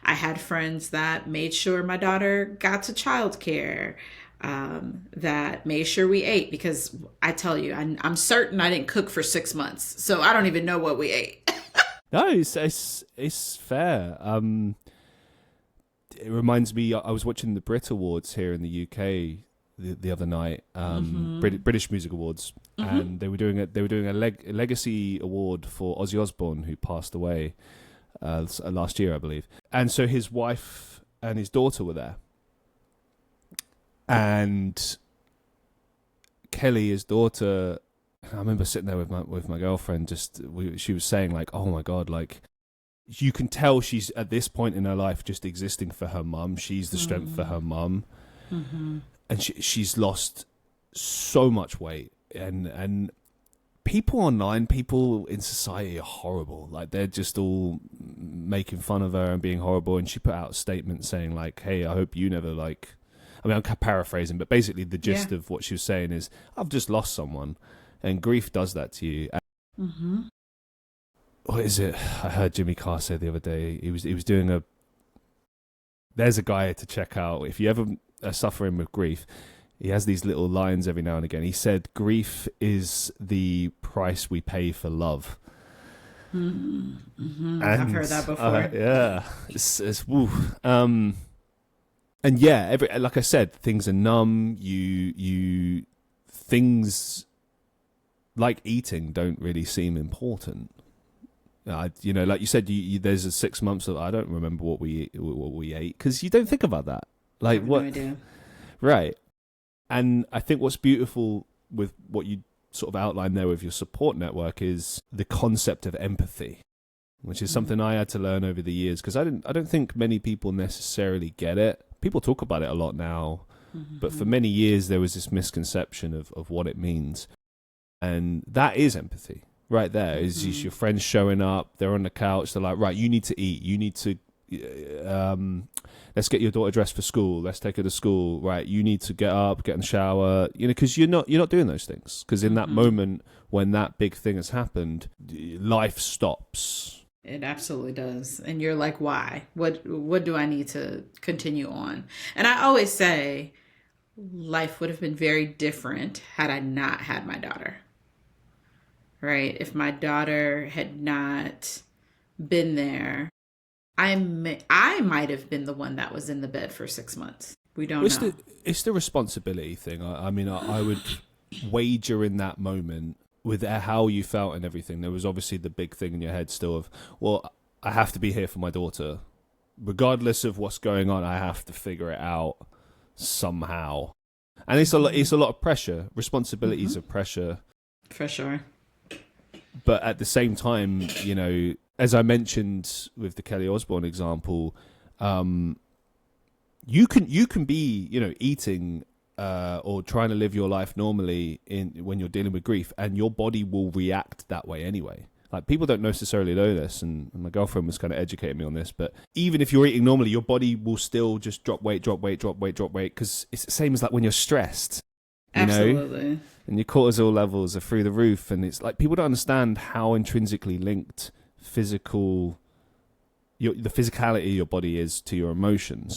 I had friends that made sure my daughter got to childcare, that made sure we ate, because I tell you, I'm certain I didn't cook for 6 months, so I don't even know what we ate. No, it's fair. It reminds me, I was watching the Brit Awards here in the UK the other night, British Music Awards, and they were doing a legacy award for Ozzy Osbourne, who passed away last year, I believe. And so his wife and his daughter were there, and Kelly, his daughter, I remember sitting there with my girlfriend. She was saying, like, "Oh my God!" Like, you can tell she's at this point in her life just existing for her mum. She's the strength for her mum, and she's lost so much weight. And people online, people in society are horrible. Like, they're just all making fun of her and being horrible. And she put out a statement saying, like, "Hey, I hope you never like." I mean, I'm paraphrasing, but basically the gist of what she was saying is, "I've just lost someone, and grief does that to you." What is it? I heard Jimmy Carr say the other day. He was doing there's a guy to check out. If you ever are suffering with grief, he has these little lines every now and again. He said, "Grief is the price we pay for love." And, I've heard that before. Yeah, it's woo. And yeah, like I said, things are numb. You things like eating don't really seem important. Like you said, there's a 6 months of I don't remember what we ate, because you don't think about that. Like, I have what? no idea. Right. And I think what's beautiful with what you sort of outlined there with your support network is the concept of empathy, which is something I had to learn over the years, because I don't think many people necessarily get it. People talk about it a lot now, but for many years there was this misconception of what it means. And that is empathy right there. Is just your friends showing up, they're on the couch, they're like, "Right, you need to eat, you need to let's get your daughter dressed for school, let's take her to school, right, you need to get up, get in the shower," because you're not doing those things, because in that moment when that big thing has happened, life stops. It absolutely does. And you're like, why? What do I need to continue on? And I always say life would have been very different had I not had my daughter. Right? If my daughter had not been there, I might have been the one that was in the bed for 6 months. We don't know. It's the responsibility thing. I mean, I would wager in that moment, with how you felt and everything, there was obviously the big thing in your head still of, well, I have to be here for my daughter. Regardless of what's going on, I have to figure it out somehow. And it's a lot of pressure. Responsibilities of pressure. For sure. But at the same time, as I mentioned with the Kelly Osbourne example, you can be, eating or trying to live your life normally when you're dealing with grief, and your body will react that way anyway. Like, people don't necessarily know this, and my girlfriend was kind of educating me on this, but even if you're eating normally, your body will still just drop weight, because it's the same as like when you're stressed. Absolutely. And your cortisol levels are through the roof, and it's like people don't understand how intrinsically linked the physicality of your body is to your emotions.